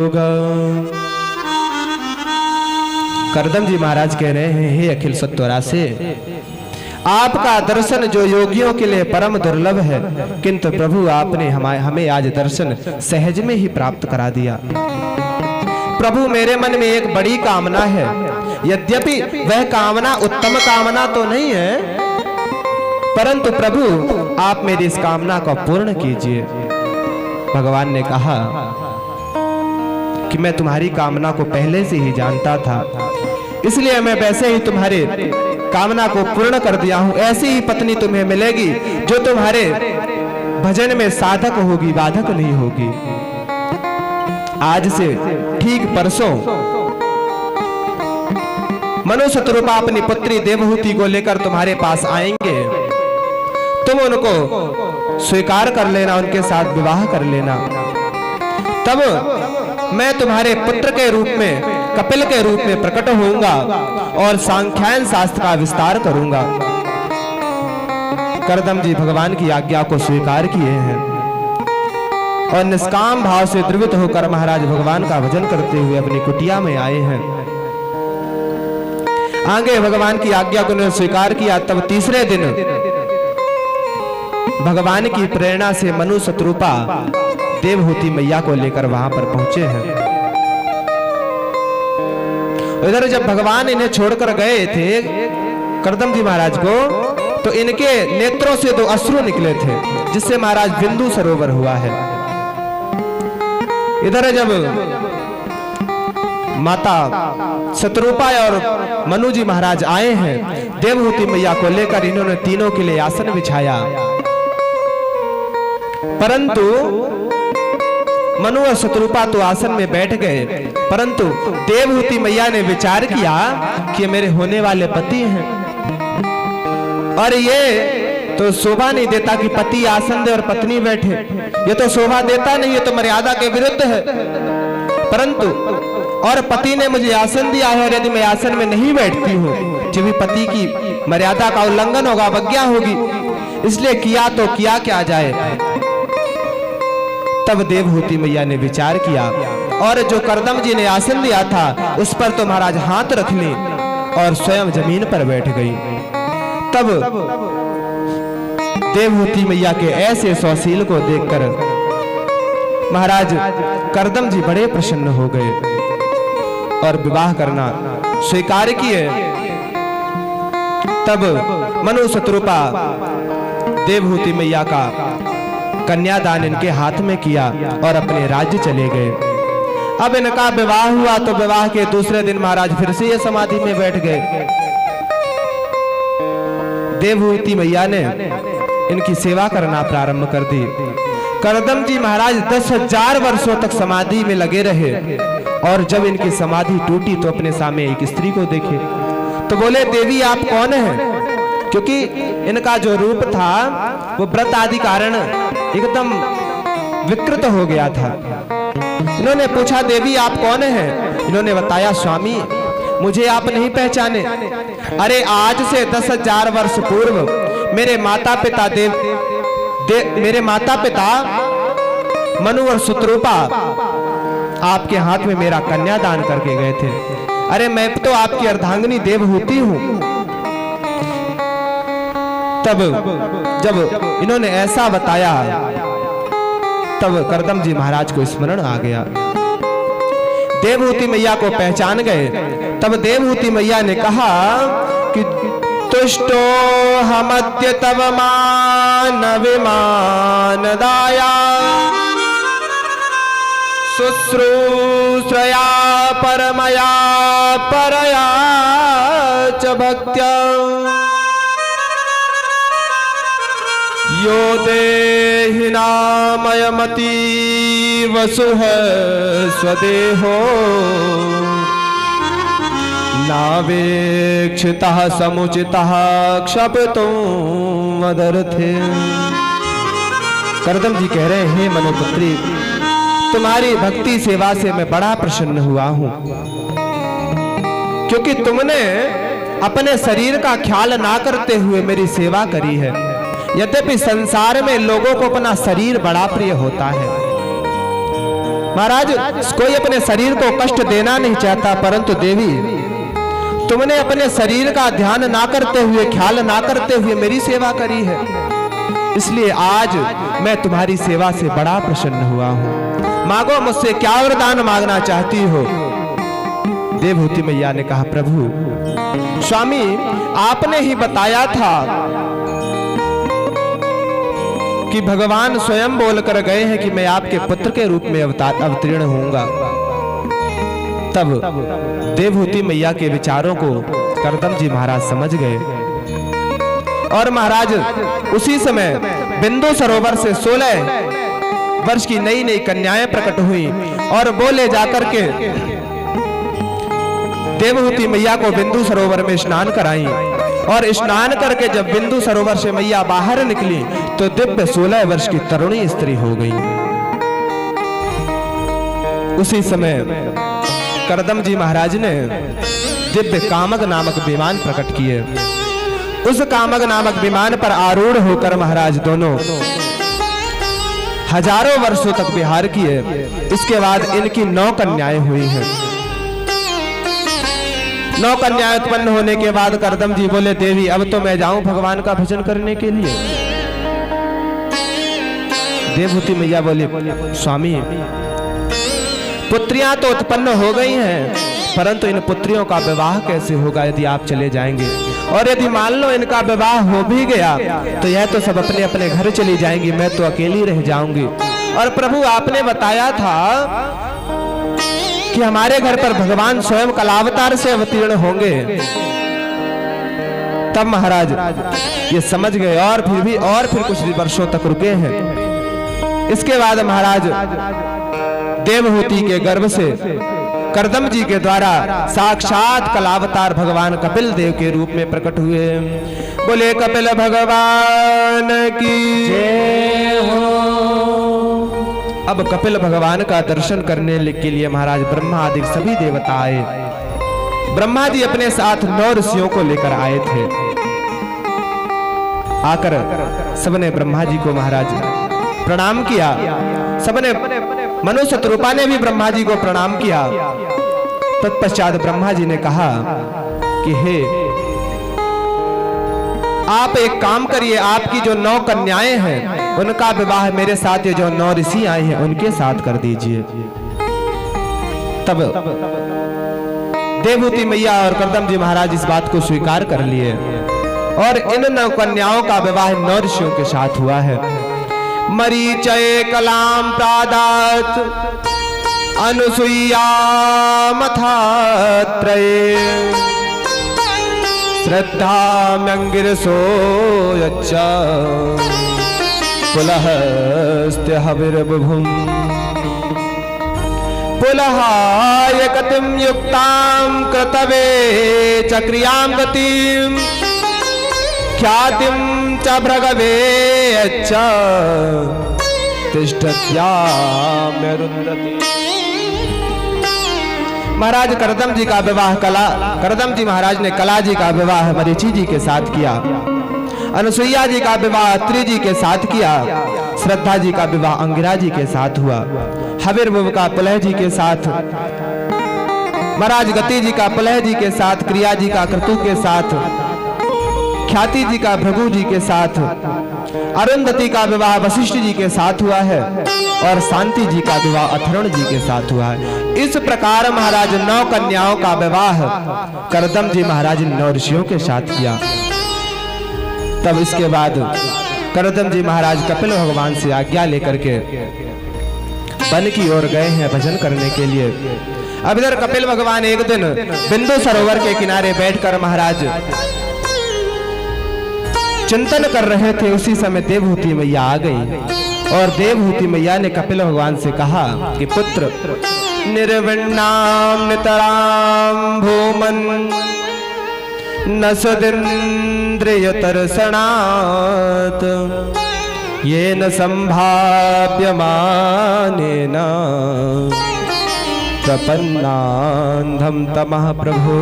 होगा। करदम जी महाराज कह रहे हैं, हे अखिल सत्वरासे, आपका दर्शन जो योगियों के लिए परम दुर्लभ है, किंतु प्रभु आपने हमें आज दर्शन सहज में ही प्राप्त करा दिया। प्रभु मेरे मन में एक बड़ी कामना है, यद्यपि वह कामना उत्तम कामना तो नहीं है, परंतु प्रभु आप मेरी इस कामना को पूर्ण कीजिए। भगवान ने कहा कि मैं तुम्हारी कामना को पहले से ही जानता था, इसलिए मैं वैसे ही तुम्हारे कामना को पूर्ण कर दिया हूं। ऐसी ही पत्नी तुम्हें मिलेगी जो तुम्हारे भजन में साधक होगी, बाधक नहीं होगी। आज से ठीक परसों मनु शतरूपा अपनी पुत्री देवहूति को लेकर तुम्हारे पास आएंगे। तुम उनको स्वीकार कर लेना, उनके साथ विवाह कर लेना। तब मैं तुम्हारे पुत्र के रूप में, कपिल के रूप में प्रकट होऊंगा और सांख्यायन शास्त्र का विस्तार करूंगा। करदम जी भगवान की आज्ञा को स्वीकार किए हैं और निष्काम भाव से द्रवित होकर महाराज भगवान का भजन करते हुए अपनी कुटिया में आए हैं। आगे भगवान की आज्ञा को उन्होंने स्वीकार किया। तब तीसरे दिन भगवान की प्रेरणा से मनु शतरूपा देवहूति मैया को लेकर वहां पर पहुंचे हैं। इधर जब भगवान इन्हें छोड़कर गए थे करदम जी महाराज को, तो इनके नेत्रों से 2 अश्रु निकले थे, जिससे महाराज बिंदु सरोवर हुआ है। इधर जब माता शतरूपा और मनु जी महाराज आए हैं देवहूति मैया को लेकर, इन्होंने तीनों के लिए आसन बिछाया, परंतु मनु और शतरूपा तो आसन में बैठ गए, परंतु देवहूति मैया ने विचार किया कि मेरे होने वाले पति हैं और ये तो शोभा नहीं देता कि पति आसन दे और पत्नी बैठे, ये तो शोभा देता नहीं, ये तो मर्यादा के विरुद्ध है। परंतु और पति ने मुझे आसन दिया है और यदि मैं आसन में नहीं बैठती हूँ जो भी पति की मर्यादा का उल्लंघन होगा, अवज्ञा होगी, इसलिए किया तो किया क्या जाए। तब देवहूति मैया ने विचार किया और जो करदम जी ने आसन दिया था उस पर तो महाराज हाथ रख ली और स्वयं जमीन पर बैठ गई। तब देवहूति मैया के ऐसे सौशील को देखकर महाराज करदम जी बड़े प्रसन्न हो गए और विवाह करना स्वीकार किए। तब मनु शतरूपा देवहूति मैया का कन्यादान इनके हाथ में किया और अपने राज्य चले गए। अब इनका विवाह हुआ तो विवाह के दूसरे दिन महाराज फिर से ये समाधि में बैठ गए। देवहूति मैया ने इनकी सेवा करना प्रारंभ कर दी। करदम जी महाराज 10,000 वर्षों तक समाधि में लगे रहे और जब इनकी समाधि टूटी तो अपने सामने एक स्त्री को देखे तो बोले, देवी आप कौन हैं? क्योंकि इनका जो रूप था वो व्रत आदि कारण एकदम विकृत हो गया था। इन्होंने पूछा, देवी आप कौन हैं? इन्होंने बताया, स्वामी मुझे आप नहीं पहचाने? अरे आज से 10,000 वर्ष पूर्व मेरे माता पिता मनु और शतरूपा आपके हाथ में मेरा कन्यादान करके गए थे। अरे मैं तो आपकी अर्धांगिनी देवहूति हूं। तब जब इन्होंने ऐसा बताया तब करदम जी महाराज को स्मरण आ गया, देवहूति मैया को पहचान गए। तब देवहूति मैया ने कहा कि तुष्टो हमद्य तव मान विमान दाया शुश्रूषया परमया परया च भक्त्या यो देहि नामयमति वसुः स्वदेहो नावेक्षितः समुचितः क्षपितुं वदर्थे। करदम जी कह रहे हैं, मनुपुत्री तुम्हारी भक्ति सेवा से मैं बड़ा प्रसन्न हुआ हूं, क्योंकि तुमने अपने शरीर का ख्याल ना करते हुए मेरी सेवा करी है। यद्यपि संसार में लोगों को अपना शरीर बड़ा प्रिय होता है, महाराज कोई अपने शरीर को कष्ट देना नहीं चाहता, परंतु देवी तुमने अपने शरीर का ध्यान ना करते हुए, ख्याल ना करते हुए मेरी सेवा करी है, इसलिए आज मैं तुम्हारी सेवा से बड़ा प्रसन्न हुआ हूं। मांगो मुझसे क्या वरदान मांगना चाहती हो। देवहूति मैया ने कहा, प्रभु स्वामी आपने ही बताया था कि भगवान स्वयं बोलकर गए हैं कि मैं आपके पुत्र के रूप में अवतीर्ण होऊंगा। तब देवहूति मैया के विचारों को करदम जी महाराज समझ गए और महाराज उसी समय बिंदु सरोवर से 16 वर्ष की नई नई कन्याएं प्रकट हुई और बोले जाकर के देवहूति मैया को बिंदु सरोवर में स्नान कराई और स्नान करके जब बिंदु सरोवर से मैया बाहर निकली तो दिव्य 16 वर्ष की तरुणी स्त्री हो गई। उसी समय करदम जी महाराज ने दिव्य कामक नामक विमान प्रकट किए। उस कामक नामक विमान पर आरूढ़ होकर महाराज दोनों हजारों वर्षों तक विहार किए। इसके बाद इनकी 9 कन्याएं हुई हैं। 9 कन्याएं उत्पन्न होने के बाद करदम जी बोले, देवी अब तो मैं जाऊं भगवान का भजन करने के लिए। देवहूति मैया बोले, स्वामी पुत्रियां तो उत्पन्न हो गई हैं, परंतु इन पुत्रियों का विवाह कैसे होगा यदि आप चले जाएंगे, और यदि मान लो इनका विवाह हो भी गया तो यह तो सब अपने अपने घर चली जाएंगी, मैं तो अकेली रह जाऊंगी। और प्रभु आपने बताया था कि हमारे घर पर भगवान स्वयं कलावतार से अवतीर्ण होंगे। तब महाराज ये समझ गए और फिर कुछ वर्षों तक रुके हैं। इसके बाद महाराज देवहूति के गर्भ से करदम जी के द्वारा साक्षात कलावतार भगवान कपिल देव के रूप में प्रकट हुए। बोले कपिल भगवान की जय हो। अब कपिल भगवान का दर्शन करने के लिए महाराज ब्रह्मा आदि सभी देवता आए। ब्रह्मा जी अपने साथ 9 ऋषियों को लेकर आए थे। आकर सबने ब्रह्मा जी को महाराज प्रणाम किया। सबने मनु शत्रुपा ने भी ब्रह्मा जी को प्रणाम किया। तत्पश्चात ब्रह्मा जी ने कहा कि हे आप एक काम करिए, आपकी जो 9 कन्याएं हैं उनका विवाह मेरे साथ ये जो 9 ऋषि आए हैं उनके साथ कर दीजिए। तब देवहूति मैया और करदम जी महाराज इस बात को स्वीकार कर लिए और इन 9 कन्याओं का विवाह 9 ऋषियों के साथ हुआ है। मरीचय कलाम प्रादात अनुसुईया मथात्रये श्रद्धा म्यंगिरसो यच्चा पुलहस्त्य हविर्बुभुम पुलहाय गतिम युक्तां कृतवे चक्रियां गतिम ख्यातिम च भृगवे अच्छा तिष्ठत्याम्यरुन्धति। महाराज करदम जी का विवाह करदम जी महाराज ने कला जी का विवाह मरीचि जी के साथ किया। अनुसुईया जी का विवाह अत्रि जी के साथ किया। श्रद्धा जी का विवाह अंगिरा जी के साथ हुआ। हविर्भुव का पुलह जी के साथ, महाराज गति जी का पुलह जी के साथ, क्रिया जी का क्रतु के साथ, ख्याति जी का भृगु जी के साथ, अरुंधति का विवाह वशिष्ठ जी के साथ हुआ है और शांति जी का विवाह अथर्वण जी के साथ हुआ है। इस प्रकार महाराज 9 कन्याओं का विवाह करदम जी महाराज ने 9 ऋषियों के साथ किया। तब इसके बाद करदम जी महाराज कपिल भगवान से आज्ञा लेकर के वन की ओर गए हैं भजन करने के लिए। अब इधर कपिल भगवान एक दिन बिंदु सरोवर के किनारे बैठकर महाराज चिंतन कर रहे थे। उसी समय देवहूति मैया आ गई और देवहूति मैया ने कपिल भगवान से कहा कि पुत्र निर्विण्णाम नितराम भूमन न सदिन्द्रिय तरसणात् येन संभाव्यमानेन प्रपन्नान्धं तमः प्रभु।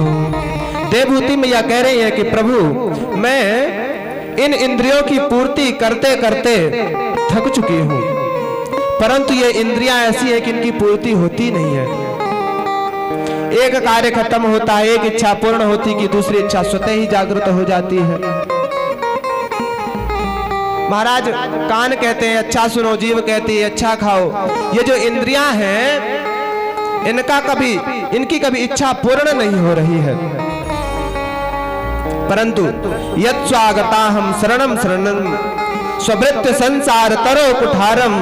देवहूति मैया कह रही है कि प्रभु मैं इन इंद्रियों की पूर्ति करते करते थक चुकी हूँ, परंतु ये इंद्रियां ऐसी है कि इनकी पूर्ति होती नहीं है। एक कार्य खत्म होता है, एक इच्छा पूर्ण होती कि दूसरी इच्छा स्वतः ही जागृत हो जाती है। महाराज कान कहते हैं अच्छा सुनो, जीभ कहती है अच्छा खाओ। ये जो इंद्रियां हैं इनकी कभी इच्छा पूर्ण नहीं हो रही है। परंतु यत् स्वागता हम शरणम शरणम स्ववृत्त संसार तरो कुठारम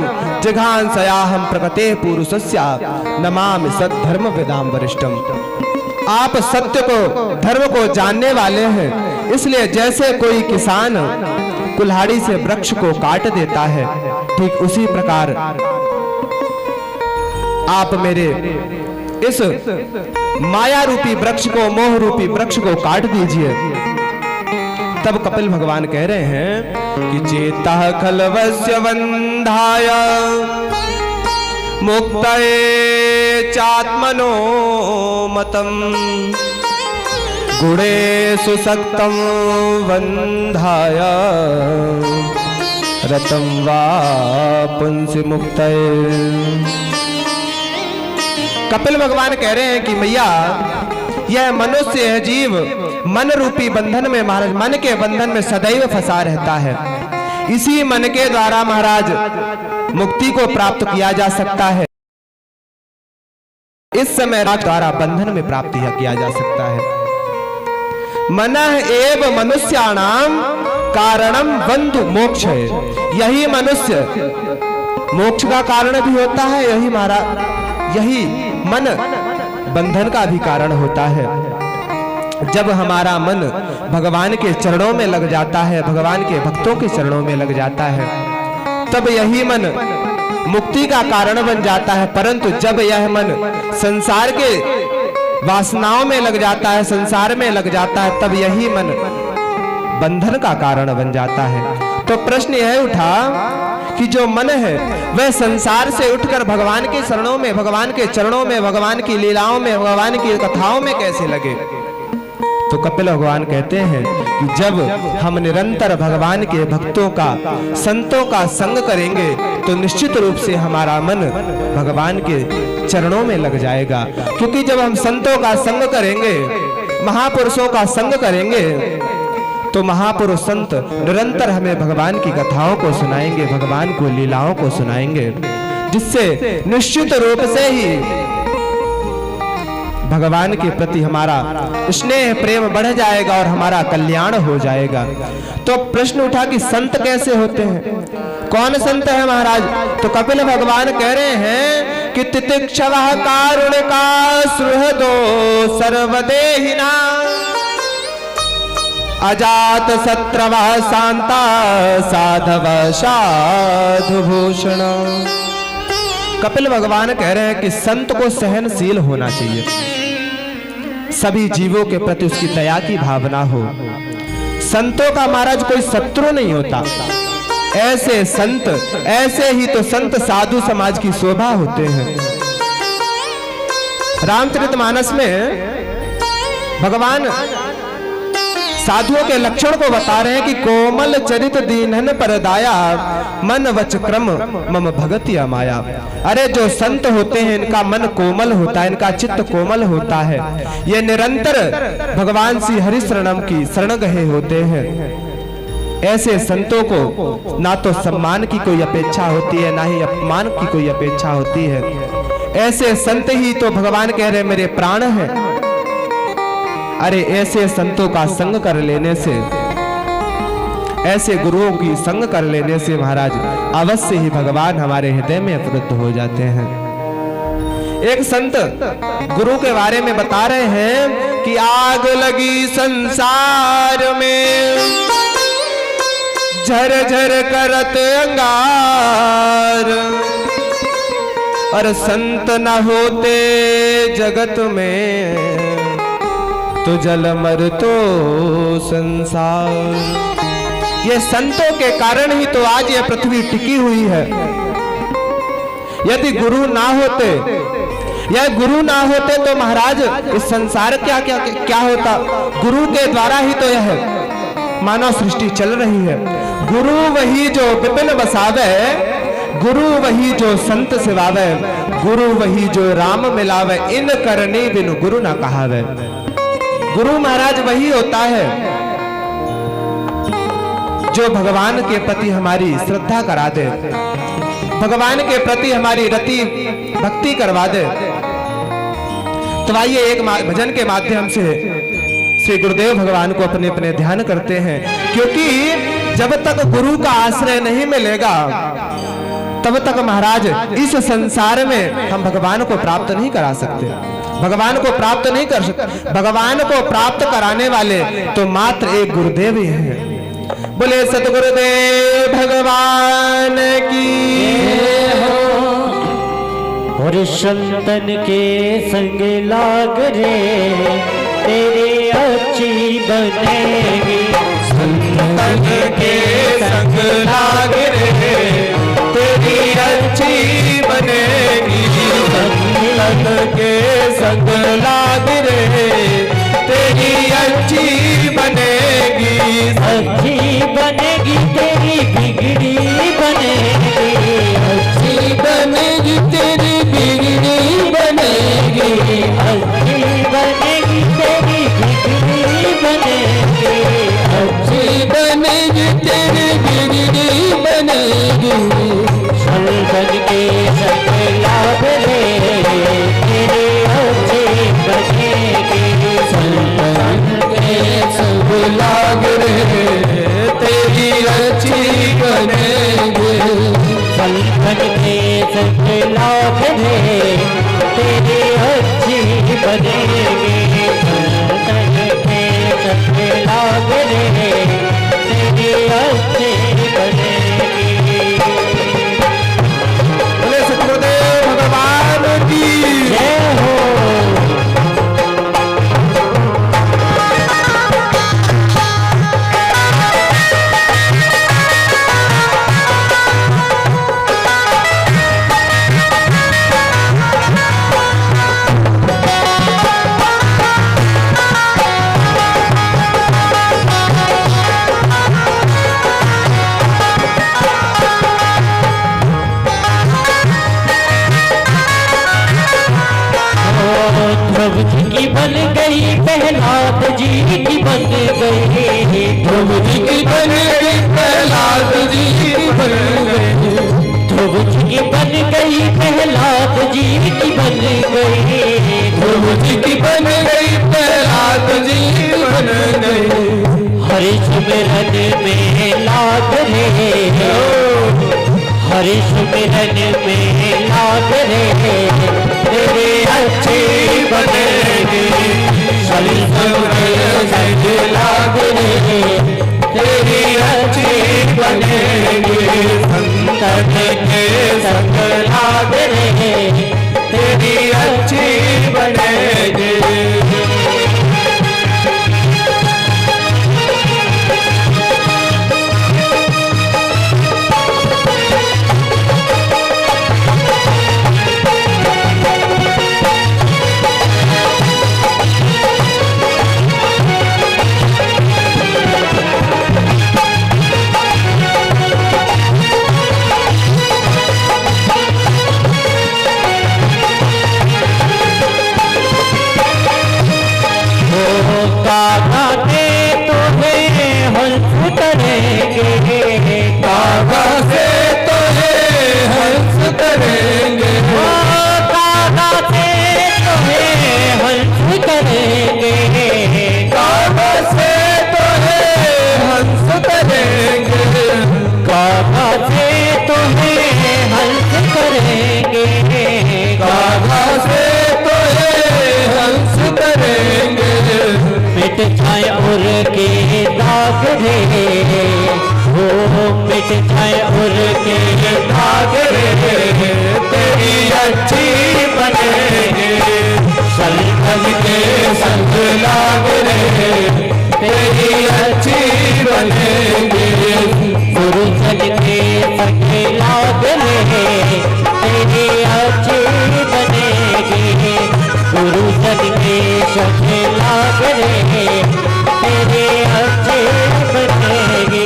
जिघांसया हम प्रकृते पुरुषस्य नमामि सद्धर्म वेदाम वरिष्ठम। आप सत्य को, धर्म को जानने वाले हैं, इसलिए जैसे कोई किसान कुल्हाड़ी से वृक्ष को काट देता है, ठीक उसी प्रकार आप मेरे इस माया रूपी वृक्ष को, मोह रूपी वृक्ष को काट दीजिए। तब कपिल भगवान कह रहे हैं कि चेतः खलवस्य वंधाय मुक्तये चात्मनो मतम गुणेषु सक्तं वंधाय रतं वा पुंसि मुक्तये। कपिल भगवान कह रहे हैं कि मैया यह मनुष्य है, जीव मन रूपी बंधन में, महाराज मन के बंधन में सदैव फंसा रहता है। इसी मन के द्वारा महाराज मुक्ति को प्राप्त किया जा सकता है। इस समय द्वारा बंधन में प्राप्ति किया जा सकता है। मनः एव मनुष्याणाम कारणम बंधु मोक्ष है। यही मनुष्य मोक्ष का कारण भी होता है, यही महाराज, यही मन बंधन का भी कारण होता है। जब हमारा मन भगवान के चरणों में लग जाता है, भगवान के भक्तों के चरणों में लग जाता है, तब यही मन मुक्ति का कारण बन जाता है। परंतु जब यह मन संसार के वासनाओं में लग जाता है, संसार में लग जाता है, तब यही मन बंधन का कारण बन जाता है। तो प्रश्न यह उठा कि जो मन है वह संसार से उठकर भगवान के शरणों में, भगवान के चरणों में, भगवान की लीलाओं में, भगवान की कथाओं में कैसे लगे? तो कपिल भगवान कहते हैं कि जब हम निरंतर भगवान के भक्तों का, संतों का संग करेंगे तो निश्चित रूप से हमारा मन भगवान के चरणों में लग जाएगा। क्योंकि जब हम संतों का संग करेंगे, महापुरुषों का संग करेंगे, तो महापुरुष संत निरंतर हमें भगवान की कथाओं को सुनाएंगे, भगवान को लीलाओं को सुनाएंगे, जिससे निश्चित रूप से ही भगवान के प्रति हमारा स्नेह प्रेम बढ़ जाएगा और हमारा कल्याण हो जाएगा। तो प्रश्न उठा कि संत कैसे होते हैं, कौन संत है महाराज? तो कपिल भगवान कह रहे हैं कि तितिक्षवः कारुणिका सुहृदो सर्वदेहिना अजात शत्रवः शांता साधव साधुभूषण। कपिल भगवान कह रहे हैं कि संत को सहनशील होना चाहिए, सभी जीवों के प्रति उसकी दया की भावना हो। संतों का महाराज कोई शत्रु नहीं होता। ऐसे संत, ऐसे ही तो संत साधु समाज की शोभा होते हैं। रामचरितमानस में भगवान साधुओं के लक्षण को बता रहे हैं कि कोमल चरित दीनहन पर दाया मन वच क्रम मम भगति अमाया। अरे जो संत होते हैं इनका मन कोमल होता है, इनका चित्त कोमल होता है। ये निरंतर भगवान श्री हरि शरणम की शरण गए होते हैं। ऐसे संतों को ना तो सम्मान की कोई अपेक्षा होती है, ना ही अपमान की कोई अपेक्षा होती है। ऐसे संत ही तो भगवान कह रहे मेरे प्राण हैं। अरे ऐसे संतों का संग कर लेने से, ऐसे गुरुओं की संग कर लेने से महाराज अवश्य ही भगवान हमारे हृदय में अवरुद्ध हो जाते हैं। एक संत गुरु के बारे में बता रहे हैं कि आग लगी संसार में झर झर करत अंगार, और संत न होते जगत में तो जल मर तो संसार। ये संतों के कारण ही तो आज ये पृथ्वी टिकी हुई है। यदि गुरु ना होते, या गुरु ना होते तो महाराज इस संसार क्या क्या क्या होता? गुरु के द्वारा ही तो यह मानव सृष्टि चल रही है। गुरु वही जो विपिन बसावे गुरु वही जो संत सिवावे, गुरु वही जो राम मिलावे, इन करनी बिनु गुरु ना कहावे। गुरु महाराज वही होता है जो भगवान के प्रति हमारी श्रद्धा करा दे, भगवान के प्रति हमारी रति भक्ति करवा दे। तो आइए एक भजन के माध्यम से श्री गुरुदेव भगवान को अपने अपने ध्यान करते हैं, क्योंकि जब तक गुरु का आश्रय नहीं मिलेगा तब तक महाराज इस संसार में हम भगवान को प्राप्त नहीं करा सकते, भगवान को प्राप्त नहीं कर सकते। भगवान को प्राप्त कराने वाले तो मात्र एक गुरुदेव ही हैं। बोले सतगुरुदेव भगवान की और संतन के संग लाग रे तेरी अच्छी बनेगी, संतन के संग लाग रे तेरी अच्छी बनेगी, संतन के संग लाग रे तेरी अच्छी बनेगी, अच्छी बनेगी तेरी बिगड़ी बनेगी, अच्छी बनेगी तेरी बिगड़ी बनेगी, अच्छी बनेगी तेरी बिगड़ी बनेगी, अच्छी बनेगी तेरी बिगड़ी बनेगी। संतन के संग लाग रे तेरी अच्छी बनेगी, संतन के संग लाग रे तेरी अच्छी बनेगी, संतन के संग लाग रे तेरी अच्छी बनेगी, संतन के संग लाग रे तेरी अच्छी बनेगी। बोले सतगुरुदेव भगवान की जय हो। ध्रुव जी की बन गई प्रहलाद जी की बन गई, ध्रुव जी की बन गई प्रहलाद जी की बन गई, ध्रुव जी की बन गई प्रहलाद जी की बन गई, ध्रुव जी की बन गई प्रहलाद जी की बन गई। हरि सुमिरन में लाग रे, हरि सुमिरन में लाग रे तेरे अच्छी बनेगी, संतन के संग लाग रे तेरी अच्छी बनेगी, संतन के संग लाग रे तेरी अच्छी बनेगी। मिट जाए उनके दाग रे, तेरी अच्छी बनेगी सल्तन के संग लाग रे, तेरी अच्छी बनेगी गुरुजन के संग लाग रे, तेरी अच्छी बनेगी गुरुजन के संग लाग रे, तेरी अच्छी बनेगी।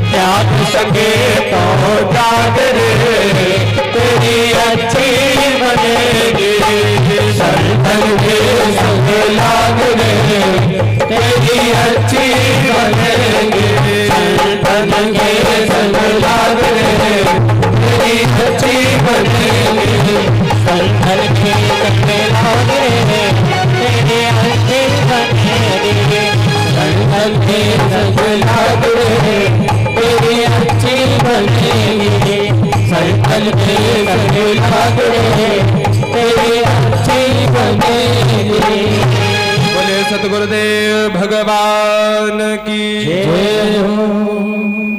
त्याग सके तो त्याग रे, तेरी अच्छी बनेगी। संतन के संग लाग रे, तेरी अच्छी बनेगी। संतन के संग लाग रे, तेरी अच्छी बनेगी। संतन के संग लाग रे, तेरी अच्छी बनेगी। संतन के संग लाग रे, तेरी अच्छी बनेगी। संतन के संग लाग रे, तेरी अच्छी बनेगी। बोले सतगुरुदेव भगवान की जय हो।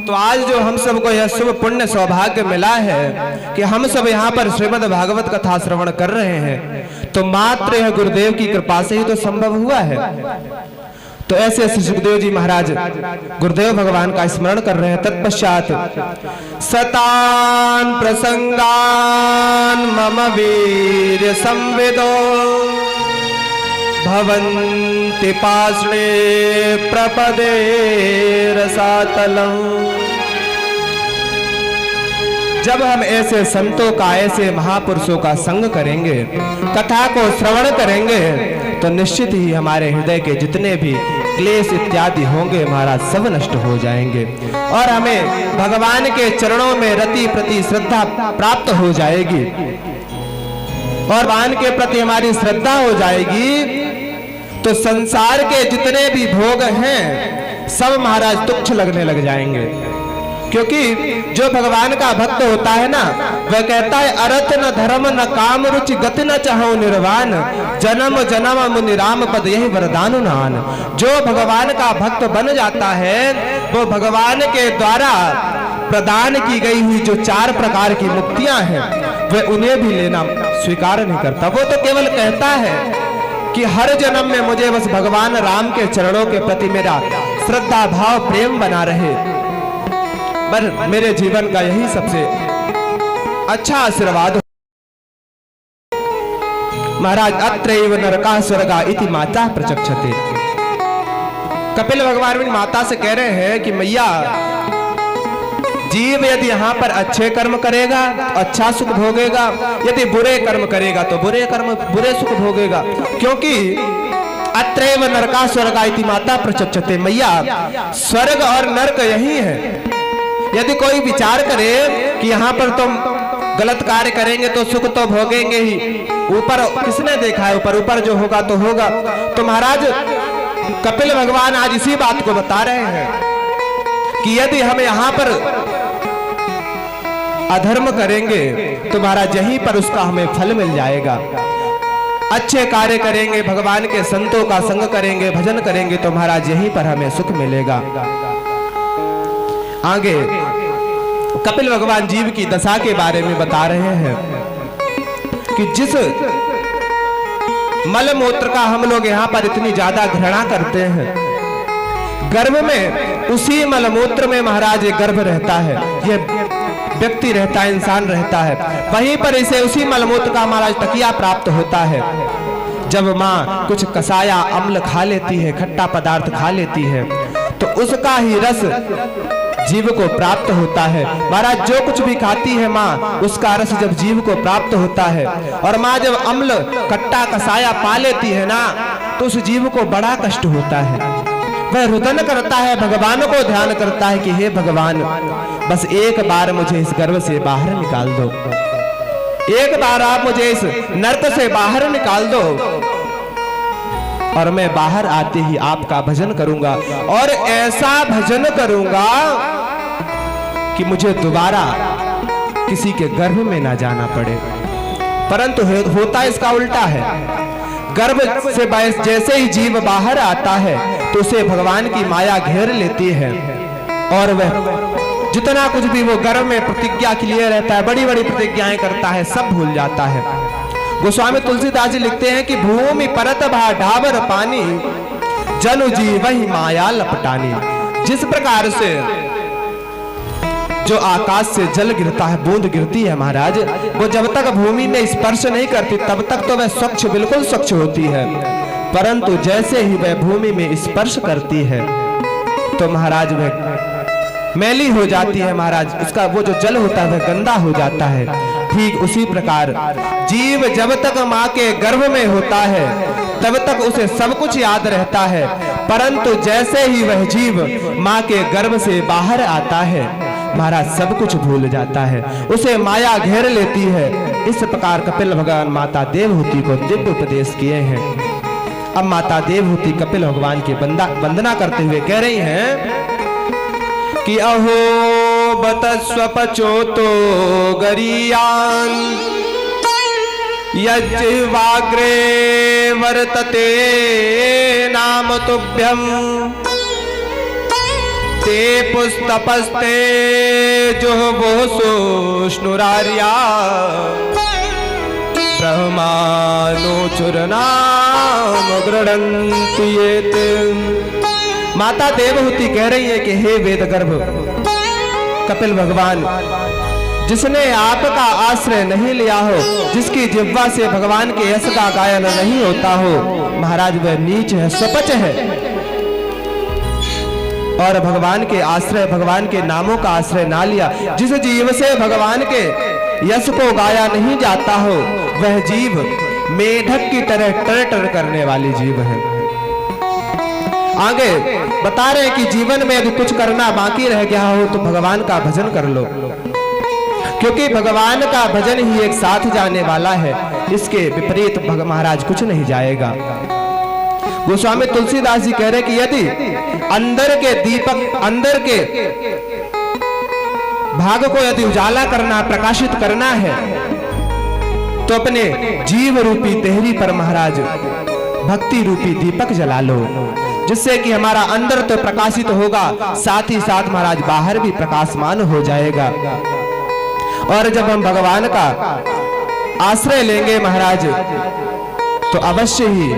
तो आज जो हम सबको यह शुभ पुण्य सौभाग्य मिला है कि हम सब यहाँ पर श्रीमद् भागवत कथा श्रवण कर रहे हैं, तो मात्र यह गुरुदेव की कृपा से ही तो संभव हुआ है। तो ऐसे ऐसे सुखदेव जी महाराज गुरुदेव भगवान का स्मरण कर रहे हैं। तत्पश्चात सतान प्रसंगान मम वीर संविदो भवन्ति पार्ष्णे प्रपदे रसातलम। जब हम ऐसे संतों का, ऐसे महापुरुषों का संग करेंगे, कथा को श्रवण करेंगे, तो निश्चित ही हमारे हृदय के जितने भी क्लेश इत्यादि होंगे महाराज सब नष्ट हो जाएंगे और हमें भगवान के चरणों में रति प्रति श्रद्धा प्राप्त हो जाएगी। और भगवान के प्रति हमारी श्रद्धा हो जाएगी तो संसार के जितने भी भोग हैं सब महाराज तुच्छ लगने लग जाएंगे। क्योंकि जो भगवान का भक्त होता है ना, वह कहता है अर्थ न धर्म न काम रुचि गति न चाहो निर्वाण, जन्म जन्म मुनि राम पद यही वरदान नान। जो भगवान का भक्त बन जाता है वो भगवान के द्वारा प्रदान की गई हुई जो 4 प्रकार की मुक्तियां हैं वह उन्हें भी लेना स्वीकार नहीं करता। वो तो केवल कहता है कि हर जन्म में मुझे बस भगवान राम के चरणों के प्रति मेरा श्रद्धा भाव प्रेम बना रहे, पर मेरे जीवन का यही सबसे अच्छा आशीर्वाद हो। महाराज अत्रैव नरका स्वर्गा इति माता प्रचक्षते। कपिल भगवान अपनी माता से कह रहे हैं कि मैया, जीव यदि यहाँ पर अच्छे कर्म करेगा तो अच्छा सुख भोगेगा, यदि बुरे कर्म करेगा तो बुरे सुख भोगेगा। क्योंकि अत्रैव नरका स्वर्गा इति माता प्रचक्षते। मैया, स्वर्ग और नरक यही है। यदि कोई विचार करे कि यहाँ पर तुम गलत कार्य करेंगे तो सुख तो भोगेंगे ही, ऊपर किसने देखा है, ऊपर जो होगा तो होगा। तो महाराज कपिल भगवान आज इसी बात को बता रहे हैं कि यदि हम यहाँ पर अधर्म करेंगे तो महाराज यहीं पर उसका हमें फल मिल जाएगा। अच्छे कार्य करेंगे, भगवान के संतों का संग करेंगे, भजन करेंगे तो महाराज यहीं पर हमें सुख मिलेगा। आगे कपिल भगवान जीव की दशा के बारे में बता रहे हैं कि जिस मल मूत्र का हम लोग यहाँ पर इतनी ज्यादा घृणा करते हैं, गर्भ में उसी मल मूत्र में महाराज ये गर्भ रहता है, ये व्यक्ति रहता है, इंसान रहता है, वहीं पर इसे उसी मलमूत्र का महाराज तकिया प्राप्त होता है। जब माँ कुछ कसाया अम्ल खा लेती है, खट्टा पदार्थ खा लेती है, तो उसका ही रस जीव को प्राप्त होता है। महाराज जो कुछ भी खाती है माँ, उसका रस जब जीव को प्राप्त होता है, और माँ जब अम्ल खट्टा कसाया पा लेती है ना, तो उस जीव को बड़ा कष्ट होता है। वह रुदन करता है, भगवान को ध्यान करता है कि हे भगवान, बस एक बार मुझे इस गर्भ से बाहर निकाल दो, एक बार आप मुझे इस नर्क से बाहर निकाल दो, और मैं बाहर आते ही आपका भजन करूंगा, और ऐसा भजन करूंगा कि मुझे दोबारा किसी के गर्भ में ना जाना पड़े। परंतु होता इसका उल्टा है। गर्भ से जैसे ही जीव बाहर आता है तो उसे भगवान की माया घेर लेती है, और वह जितना कुछ भी वो गर्भ में प्रतिज्ञा के लिए रहता है, बड़ी बड़ी प्रतिज्ञाएं करता है, सब भूल जाता है। गोस्वामी तुलसीदास जी लिखते हैं कि भूमि परत भा ढाबर पानी, जनु जी वही माया लपटानी। जिस प्रकार से जो आकाश से जल गिरता है, बूंद गिरती है महाराज, वो जब तक भूमि में स्पर्श नहीं करती तब तक तो वह स्वच्छ, बिल्कुल स्वच्छ होती है, परंतु जैसे ही वह भूमि में स्पर्श करती है तो महाराज वह मैली हो जाती है महाराज, उसका वो जो जल होता है वह गंदा हो जाता है। ठीक उसी प्रकार जीव जब तक माँ के गर्भ में होता है तब तक उसे सब कुछ याद रहता है, परंतु जैसे ही वह जीव माँ के गर्भ से बाहर आता है महाराज सब कुछ भूल जाता है, उसे माया घेर लेती है। इस प्रकार कपिल भगवान माता देवहूति को दिव्य उपदेश किए हैं। अब माता देवहूति कपिल भगवान की वंदना करते हुए कह रही हैं कि अहो बतस्वपचोतो गरीयान यज्वाग्रे वर्तते नाम तुभ्यं ते पुस्तपस्ते जुहवोसु स्नुरार्या ब्रह्मानुचुरनाम गृह्णन्ति येते। माता देवहूति कह रही है कि हे वेदगर्भ कपिल भगवान, जिसने आपका आश्रय नहीं लिया हो, जिसकी जिह्वा से भगवान के यश का गायन नहीं होता हो, महाराज वह नीच है, स्वपच है। और भगवान के आश्रय, भगवान के नामों का आश्रय ना लिया, जिस जीव से भगवान के यश को गाया नहीं जाता हो, वह जीव मेढक की तरह टर टर करने वाली जीव है। आगे बता रहे हैं कि जीवन में यदि कुछ करना बाकी रह गया हो तो भगवान का भजन कर लो, क्योंकि भगवान का भजन ही एक साथ जाने वाला है, इसके विपरीत महाराज कुछ नहीं जाएगा। गोस्वामी तुलसीदास जी कह रहे कि यदि अंदर के दीपक, अंदर के भाग को यदि उजाला करना, प्रकाशित करना है तो अपने जीव रूपी देहरी पर महाराज भक्ति रूपी दीपक जला लो, जिससे कि हमारा अंदर तो प्रकाशित होगा, साथ ही साथ महाराज बाहर भी प्रकाशमान हो जाएगा। और जब हम भगवान का आश्रय लेंगे महाराज तो अवश्य ही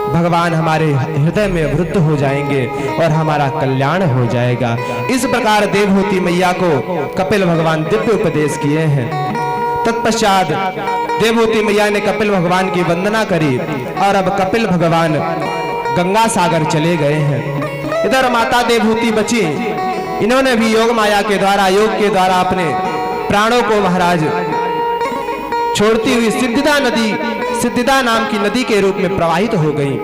भगवान हमारे हृदय में वृद्ध हो जाएंगे और हमारा कल्याण हो जाएगा। इस प्रकार देवहूति मैया को कपिल भगवान दिव्य उपदेश किए हैं। तत्पश्चात देवहूति मैया ने कपिल भगवान की वंदना करी और अब कपिल भगवान गंगा सागर चले गए हैं। इधर माता देवहूति बची, इन्होंने भी योग माया के द्वारा, योग के द्वारा अपने प्राणों को महाराज छोड़ती हुई सिद्धिदा नदी, सिद्धिदा नाम की नदी के रूप में प्रवाहित हो गई।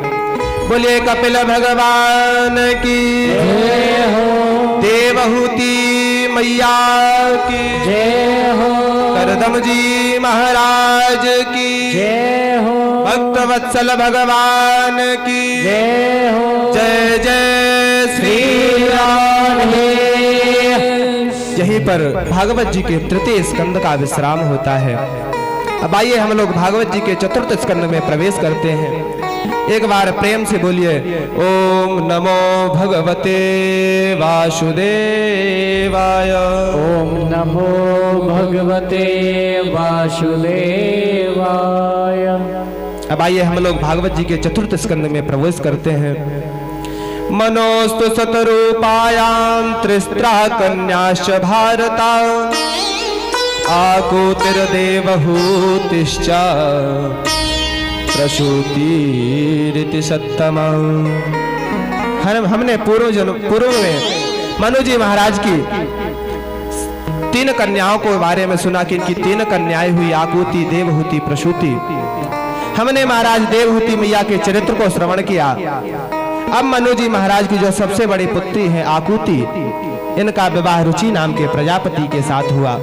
बोलिए कपिल भगवान की जय हो, देवहूति मैया की जय हो, करदम जी महाराज की जय हो, भक्त वत्सल भगवान की जय हो, जय जय श्री राम। यहीं पर भागवत जी के तृतीय स्कंद का विश्राम होता है। अब आइए हम लोग भागवत जी के चतुर्थ स्कंद में प्रवेश करते हैं। एक बार प्रेम से बोलिए ओम नमो भगवते वासुदेवाय। ओम नमो भगवते वासुदेवाय। अब आइए हम लोग भागवत जी के चतुर्थ स्कंद में प्रवेश करते हैं। मनोस्तु शतरूपायां त्रिस्त्रः कन्याश्च भारता आकुतिर्देवहूतिश्च प्रसूतिरिति सत्तमा। हमने पूर्व में मनु जी महाराज की 3 कन्याओं के बारे में सुना कि इनकी 3 कन्याएं हुई, आकुति, देवहूति, प्रसूति। हमने महाराज देवहूति मैया के चरित्र को श्रवण किया। अब मनु जी महाराज की जो सबसे बड़ी पुत्री है आकुति, इनका विवाह रुचि नाम के प्रजापति के साथ हुआ।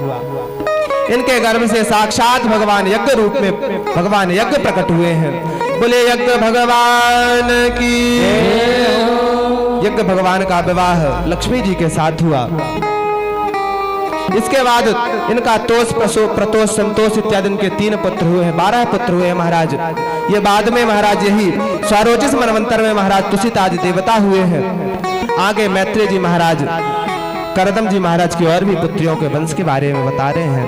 इनके गर्भ से साक्षात भगवान यज्ञ रूप में भगवान यज्ञ प्रकट हुए हैं। बोले यज्ञ भगवान की। यज्ञ भगवान का विवाह लक्ष्मी जी के साथ हुआ। इसके बाद इनका तोष, प्रतोष, संतोष इत्यादि इनके 3 पुत्र हुए हैं, 12 पुत्र हुए हैं महाराज। ये बाद में महाराज यही स्वारोचिष मनवंतर में महाराज तुषित आदि देवता हुए हैं। आगे मैत्रेय जी महाराज, करदम जी महाराज की और भी पुत्रियों के वंश के बारे में बता रहे हैं।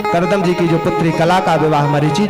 करदम जी की जो पुत्री कला का विवाह मरीचि